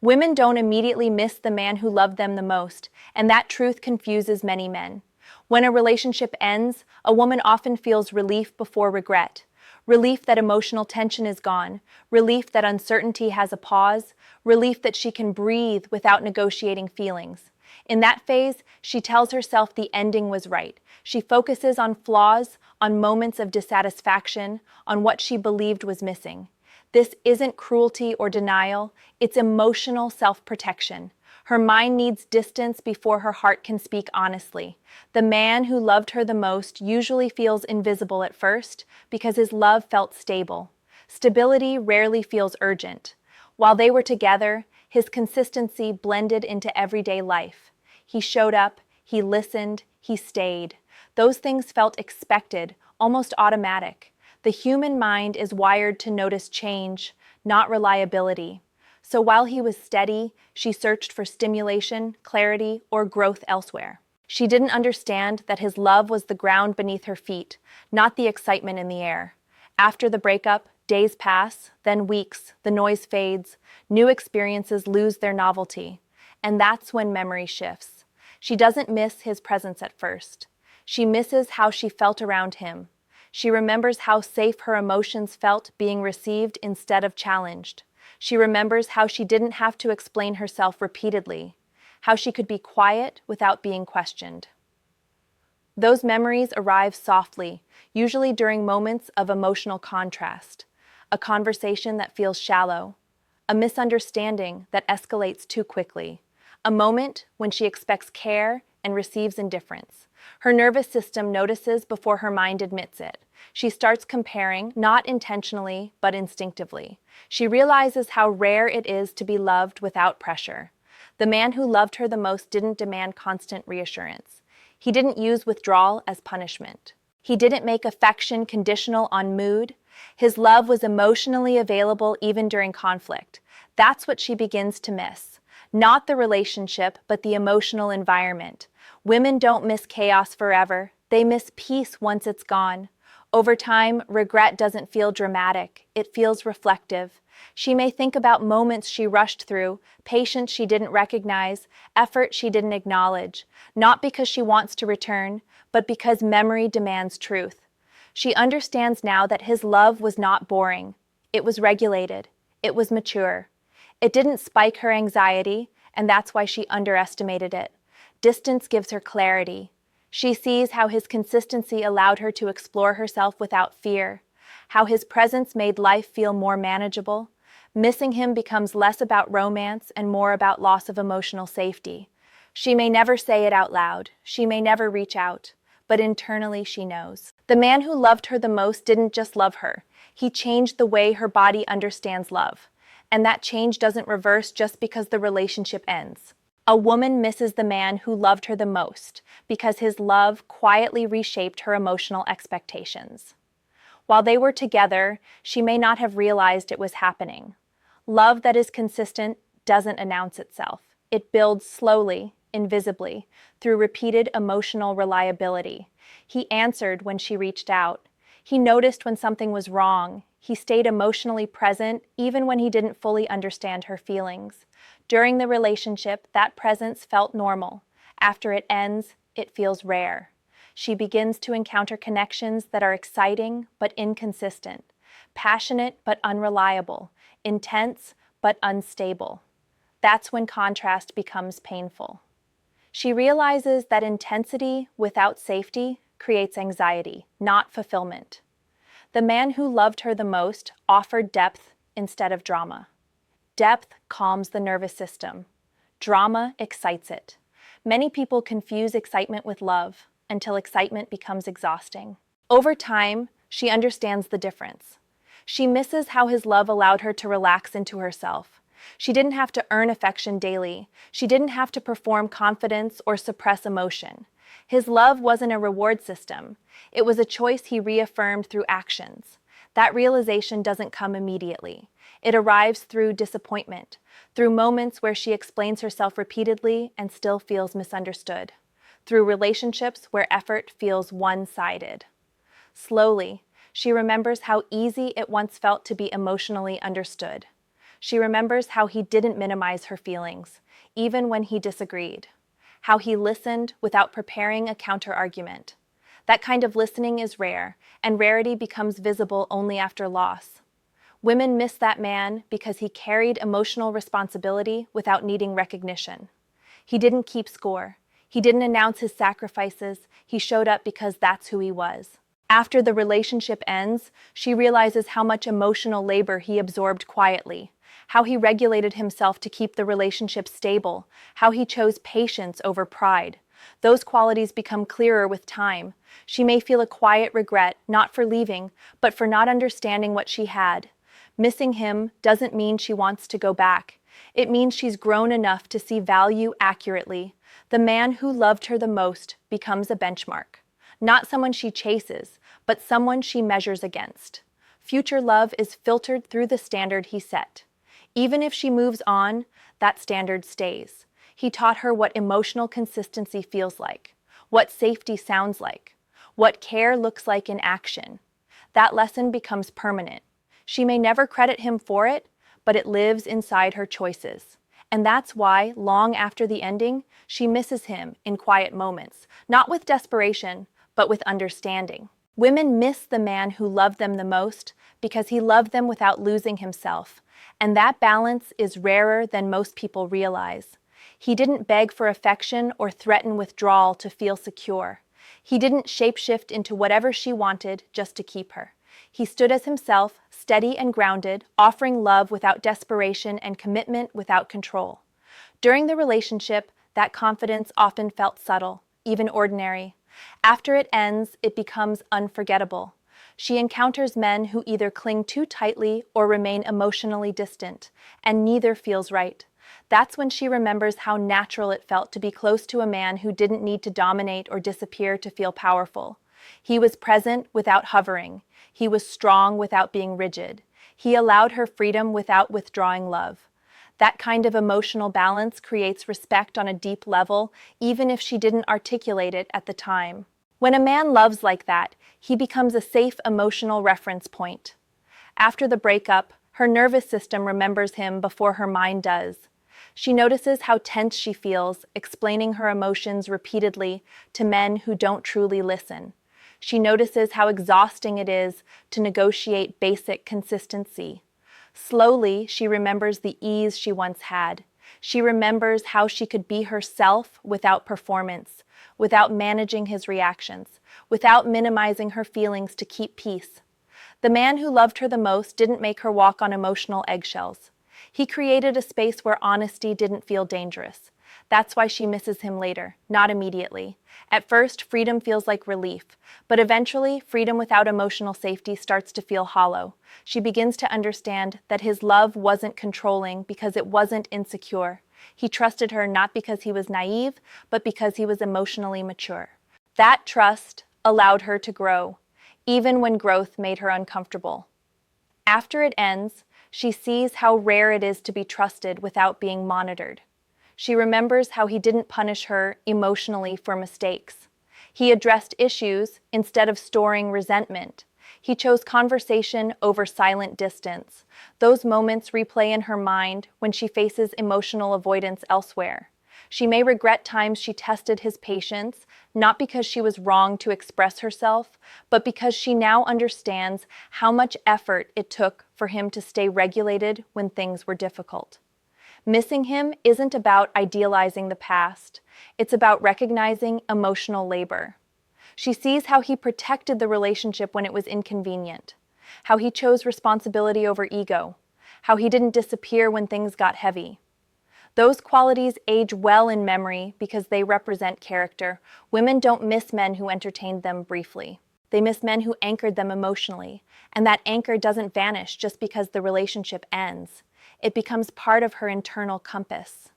Women don't immediately miss the man who loved them the most, and that truth confuses many men. When a relationship ends, a woman often feels relief before regret. Relief that emotional tension is gone, relief that uncertainty has a pause, relief that she can breathe without negotiating feelings. In that phase, she tells herself the ending was right. She focuses on flaws, on moments of dissatisfaction, on what she believed was missing. This isn't cruelty or denial, it's emotional self-protection. Her mind needs distance before her heart can speak honestly. The man who loved her the most usually feels invisible at first because his love felt stable. Stability rarely feels urgent. While they were together, his consistency blended into everyday life. He showed up, he listened, he stayed. Those things felt expected, almost automatic. The human mind is wired to notice change, not reliability. So while he was steady, she searched for stimulation, clarity, or growth elsewhere. She didn't understand that his love was the ground beneath her feet, not the excitement in the air. After the breakup, days pass, then weeks, the noise fades, new experiences lose their novelty. And that's when memory shifts. She doesn't miss his presence at first. She misses how she felt around him. She remembers how safe her emotions felt being received instead of challenged. She remembers how she didn't have to explain herself repeatedly, how she could be quiet without being questioned. Those memories arrive softly, usually during moments of emotional contrast. A conversation that feels shallow, a misunderstanding that escalates too quickly, a moment when she expects care and receives indifference. Her nervous system notices before her mind admits it. She starts comparing, not intentionally, but instinctively. She realizes how rare it is to be loved without pressure. The man who loved her the most didn't demand constant reassurance. He didn't use withdrawal as punishment. He didn't make affection conditional on mood. His love was emotionally available even during conflict. That's what she begins to miss. Not the relationship, but the emotional environment. Women don't miss chaos forever. They miss peace once it's gone. Over time, regret doesn't feel dramatic. It feels reflective. She may think about moments she rushed through, patience she didn't recognize, effort she didn't acknowledge, not because she wants to return, but because memory demands truth. She understands now that his love was not boring. It was regulated. It was mature. It didn't spike her anxiety, and that's why she underestimated it. Distance gives her clarity. She sees how his consistency allowed her to explore herself without fear, how his presence made life feel more manageable. Missing him becomes less about romance and more about loss of emotional safety. She may never say it out loud, she may never reach out, but internally she knows. The man who loved her the most didn't just love her, he changed the way her body understands love. And that change doesn't reverse just because the relationship ends. A woman misses the man who loved her the most because his love quietly reshaped her emotional expectations. While they were together, she may not have realized it was happening. Love that is consistent doesn't announce itself. It builds slowly, invisibly, through repeated emotional reliability. He answered when she reached out. He noticed when something was wrong. He stayed emotionally present even when he didn't fully understand her feelings. During the relationship, that presence felt normal. After it ends, it feels rare. She begins to encounter connections that are exciting but inconsistent, passionate but unreliable, intense but unstable. That's when contrast becomes painful. She realizes that intensity without safety creates anxiety, not fulfillment. The man who loved her the most offered depth instead of drama. Depth calms the nervous system. Drama excites it. Many people confuse excitement with love until excitement becomes exhausting. Over time, she understands the difference. She misses how his love allowed her to relax into herself. She didn't have to earn affection daily. She didn't have to perform confidence or suppress emotion. His love wasn't a reward system. It was a choice he reaffirmed through actions. That realization doesn't come immediately. It arrives through disappointment, through moments where she explains herself repeatedly and still feels misunderstood, through relationships where effort feels one-sided. Slowly, she remembers how easy it once felt to be emotionally understood. She remembers how he didn't minimize her feelings, even when he disagreed. How he listened without preparing a counter-argument. That kind of listening is rare, and rarity becomes visible only after loss. Women miss that man because he carried emotional responsibility without needing recognition. He didn't keep score. He didn't announce his sacrifices. He showed up because that's who he was. After the relationship ends, she realizes how much emotional labor he absorbed quietly, how he regulated himself to keep the relationship stable, how he chose patience over pride. Those qualities become clearer with time. She may feel a quiet regret, not for leaving, but for not understanding what she had. Missing him doesn't mean she wants to go back. It means she's grown enough to see value accurately. The man who loved her the most becomes a benchmark. Not someone she chases, but someone she measures against. Future love is filtered through the standard he set. Even if she moves on, that standard stays. He taught her what emotional consistency feels like, what safety sounds like, what care looks like in action. That lesson becomes permanent. She may never credit him for it, but it lives inside her choices. And that's why, long after the ending, she misses him in quiet moments, not with desperation, but with understanding. Women miss the man who loved them the most because he loved them without losing himself, and that balance is rarer than most people realize. He didn't beg for affection or threaten withdrawal to feel secure. He didn't shapeshift into whatever she wanted just to keep her. He stood as himself, steady and grounded, offering love without desperation and commitment without control. During the relationship, that confidence often felt subtle, even ordinary. After it ends, it becomes unforgettable. She encounters men who either cling too tightly or remain emotionally distant, and neither feels right. That's when she remembers how natural it felt to be close to a man who didn't need to dominate or disappear to feel powerful. He was present without hovering. He was strong without being rigid. He allowed her freedom without withdrawing love. That kind of emotional balance creates respect on a deep level, even if she didn't articulate it at the time. When a man loves like that, he becomes a safe emotional reference point. After the breakup, her nervous system remembers him before her mind does. She notices how tense she feels, explaining her emotions repeatedly to men who don't truly listen. She notices how exhausting it is to negotiate basic consistency. Slowly, she remembers the ease she once had. She remembers how she could be herself without performance, without managing his reactions, without minimizing her feelings to keep peace. The man who loved her the most didn't make her walk on emotional eggshells. He created a space where honesty didn't feel dangerous. That's why she misses him later, not immediately. At first, freedom feels like relief, but eventually, freedom without emotional safety starts to feel hollow. She begins to understand that his love wasn't controlling because it wasn't insecure. He trusted her not because he was naive, but because he was emotionally mature. That trust allowed her to grow, even when growth made her uncomfortable. After it ends, she sees how rare it is to be trusted without being monitored. She remembers how he didn't punish her emotionally for mistakes. He addressed issues instead of storing resentment. He chose conversation over silent distance. Those moments replay in her mind when she faces emotional avoidance elsewhere. She may regret times she tested his patience, not because she was wrong to express herself, but because she now understands how much effort it took for him to stay regulated when things were difficult. Missing him isn't about idealizing the past. It's about recognizing emotional labor. She sees how he protected the relationship when it was inconvenient, how he chose responsibility over ego, how he didn't disappear when things got heavy. Those qualities age well in memory because they represent character. Women don't miss men who entertained them briefly. They miss men who anchored them emotionally, and that anchor doesn't vanish just because the relationship ends. It becomes part of her internal compass.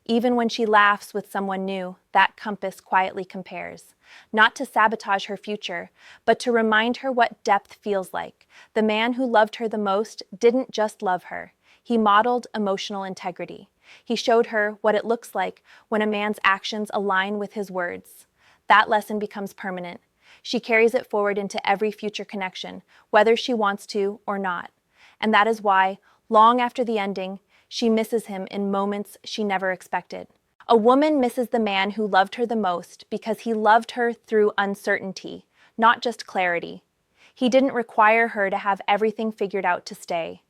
Even when she laughs with someone new, that compass quietly compares. Not to sabotage her future, but to remind her what depth feels like. The man who loved her the most didn't just love her. He modeled emotional integrity. He showed her what it looks like when a man's actions align with his words. That lesson becomes permanent. She carries it forward into every future connection, whether she wants to or not. And that is why, Long after the ending, she misses him in moments she never expected. A woman misses the man who loved her the most because he loved her through uncertainty, not just clarity. He didn't require her to have everything figured out to stay.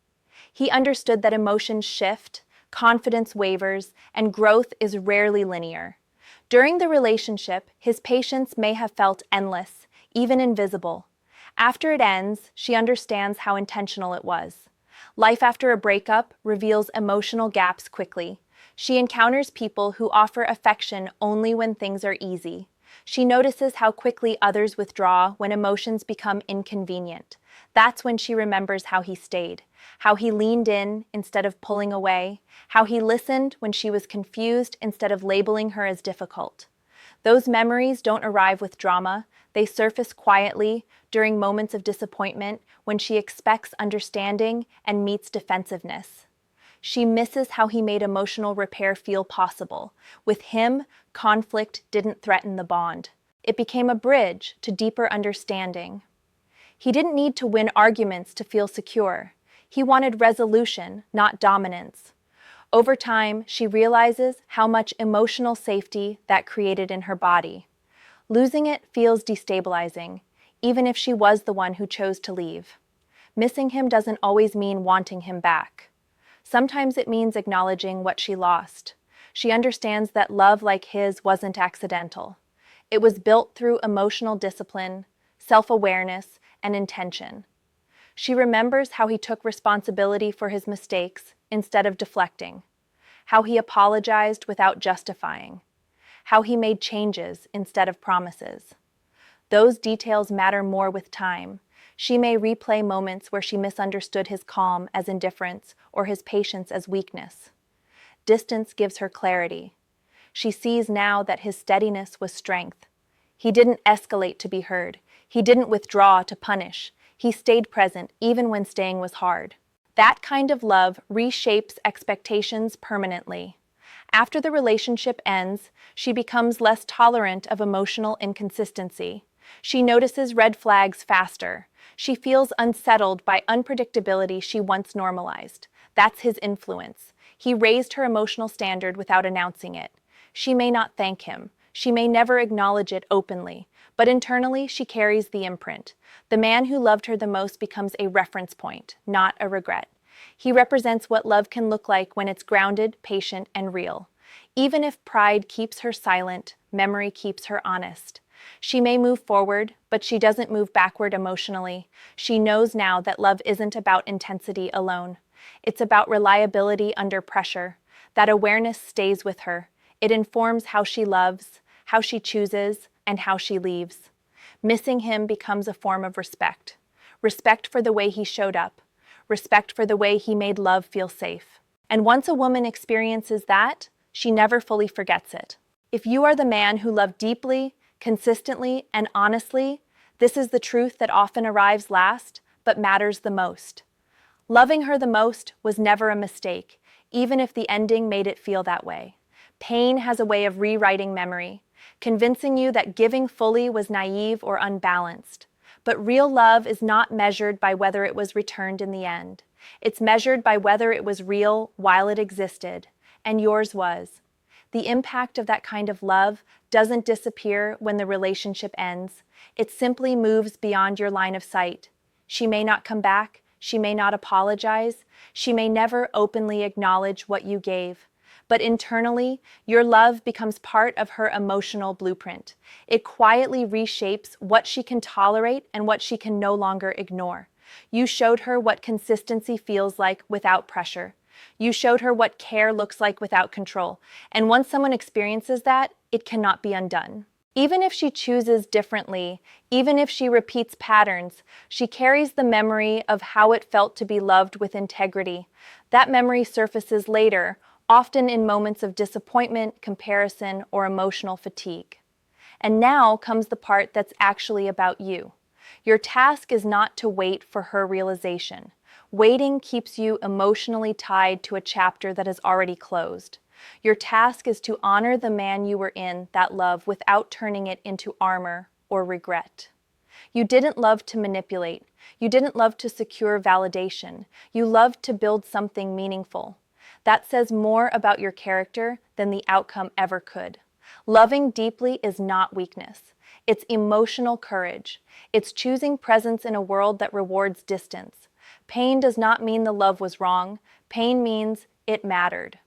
He understood that emotions shift, confidence wavers, and growth is rarely linear. During the relationship, his patience may have felt endless, even invisible. After it ends, she understands how intentional it was. Life after a breakup reveals emotional gaps quickly. She encounters people who offer affection only when things are easy. She notices how quickly others withdraw when emotions become inconvenient. That's when she remembers how he stayed, how he leaned in instead of pulling away, how he listened when she was confused instead of labeling her as difficult. Those memories don't arrive with drama, they surface quietly during moments of disappointment when she expects understanding and meets defensiveness. She misses how he made emotional repair feel possible. With him, conflict didn't threaten the bond. It became a bridge to deeper understanding. He didn't need to win arguments to feel secure. He wanted resolution, not dominance. Over time, she realizes how much emotional safety that created in her body. Losing it feels destabilizing, even if she was the one who chose to leave. Missing him doesn't always mean wanting him back. Sometimes it means acknowledging what she lost. She understands that love like his wasn't accidental. It was built through emotional discipline, self-awareness, and intention. She remembers how he took responsibility for his mistakes instead of deflecting, how he apologized without justifying, how he made changes instead of promises. Those details matter more with time. She may replay moments where she misunderstood his calm as indifference or his patience as weakness. Distance gives her clarity. She sees now that his steadiness was strength. He didn't escalate to be heard. He didn't withdraw to punish. He stayed present even when staying was hard. That kind of love reshapes expectations permanently. After the relationship ends, she becomes less tolerant of emotional inconsistency. She notices red flags faster. She feels unsettled by unpredictability she once normalized. That's his influence. He raised her emotional standard without announcing it. She may not thank him. She may never acknowledge it openly, but internally she carries the imprint. The man who loved her the most becomes a reference point, not a regret. He represents what love can look like when it's grounded, patient, and real. Even if pride keeps her silent, memory keeps her honest. She may move forward, but she doesn't move backward emotionally. She knows now that love isn't about intensity alone. It's about reliability under pressure. That awareness stays with her. It informs how she loves, how she chooses, and how she leaves. Missing him becomes a form of respect. Respect for the way he showed up. Respect for the way he made love feel safe. And once a woman experiences that, she never fully forgets it. If you are the man who loved deeply, consistently, and honestly, this is the truth that often arrives last, but matters the most. Loving her the most was never a mistake, even if the ending made it feel that way. Pain has a way of rewriting memory, convincing you that giving fully was naive or unbalanced. But real love is not measured by whether it was returned in the end. It's measured by whether it was real while it existed, and yours was. The impact of that kind of love doesn't disappear when the relationship ends. It simply moves beyond your line of sight. She may not come back. She may not apologize. She may never openly acknowledge what you gave. But internally, your love becomes part of her emotional blueprint. It quietly reshapes what she can tolerate and what she can no longer ignore. You showed her what consistency feels like without pressure. You showed her what care looks like without control. And once someone experiences that, it cannot be undone. Even if she chooses differently, even if she repeats patterns, she carries the memory of how it felt to be loved with integrity. That memory surfaces later, often in moments of disappointment, comparison, or emotional fatigue. And now comes the part that's actually about you. Your task is not to wait for her realization. Waiting keeps you emotionally tied to a chapter that has already closed. Your task is to honor the man you were in that love without turning it into armor or regret. You didn't love to manipulate. You didn't love to secure validation. You loved to build something meaningful. That says more about your character than the outcome ever could. Loving deeply is not weakness. It's emotional courage. It's choosing presence in a world that rewards distance. Pain does not mean the love was wrong. Pain means it mattered.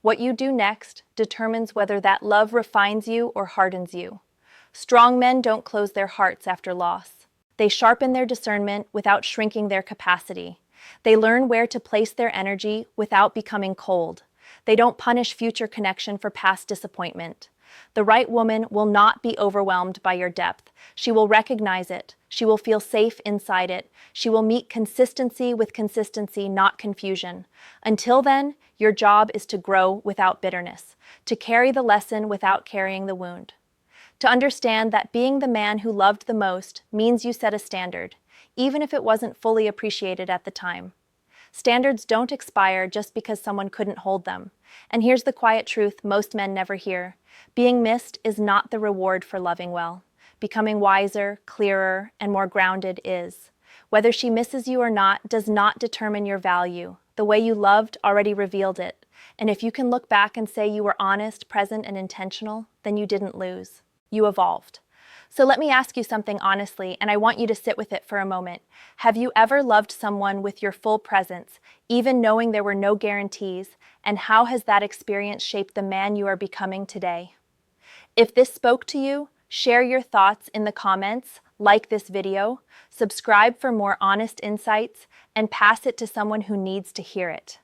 What you do next determines whether that love refines you or hardens you. Strong men don't close their hearts after loss. They sharpen their discernment without shrinking their capacity. They learn where to place their energy without becoming cold. They don't punish future connection for past disappointment. The right woman will not be overwhelmed by your depth. She will recognize it. She will feel safe inside it. She will meet consistency with consistency, not confusion. Until then, your job is to grow without bitterness, to carry the lesson without carrying the wound. To understand that being the man who loved the most means you set a standard, even if it wasn't fully appreciated at the time. Standards don't expire just because someone couldn't hold them. And here's the quiet truth most men never hear. Being missed is not the reward for loving well. Becoming wiser, clearer, and more grounded is. Whether she misses you or not does not determine your value. The way you loved already revealed it. And if you can look back and say you were honest, present, and intentional, then you didn't lose. You evolved. So let me ask you something honestly, and I want you to sit with it for a moment. Have you ever loved someone with your full presence, even knowing there were no guarantees, and how has that experience shaped the man you are becoming today? If this spoke to you, share your thoughts in the comments, like this video, subscribe for more honest insights, and pass it to someone who needs to hear it.